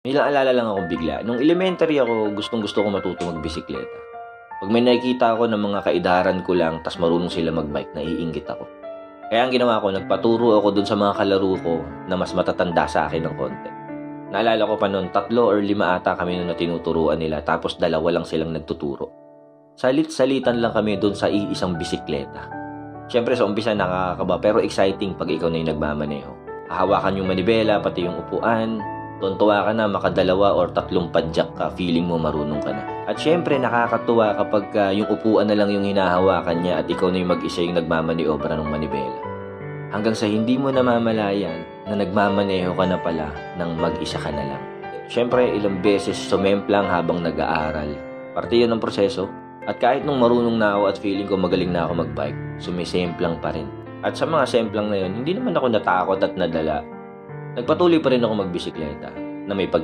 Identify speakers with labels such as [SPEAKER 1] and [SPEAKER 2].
[SPEAKER 1] May naalala lang akong bigla. Nung elementary ako, gustong-gusto ko matuto magbisikleta. Pag may nakikita ako ng mga kaidaran ko lang, tas marunong sila magbike, naiinggit ako. Kaya ang ginawa ko, nagpaturo ako dun sa mga kalaro ko na mas matatanda sa akin ng konti. Naalala ko pa noon, 3 or 5 ata kami noon na tinuturuan nila, tapos 2 lang silang nagtuturo. Salit-salitan lang kami dun sa iisang bisikleta. Siyempre sa umpisa nakakaba, pero exciting pag ikaw na yung nagmamaneho. Hahawakan yung manibela, pati yung upuan. Tuntua ka na, makadalawa or 3 padyak ka, feeling mo marunong ka na. At syempre nakakatuwa kapag yung upuan na lang yung hinahawakan niya at ikaw na yung mag-isa yung nagmamaniobra ng manibela. Hanggang sa hindi mo namamalayan na nagmamaneho ka na pala nang mag-isa ka na lang. Syempre ilang beses sumemplang habang nag-aaral. Parte yun ng proseso. At kahit nung marunong na ako at feeling ko magaling na ako magbike, sumisemplang pa rin. At sa mga semplang na yun, hindi naman ako natakot at nadala. Nagpatuloy pa rin ako magbisikleta na may pag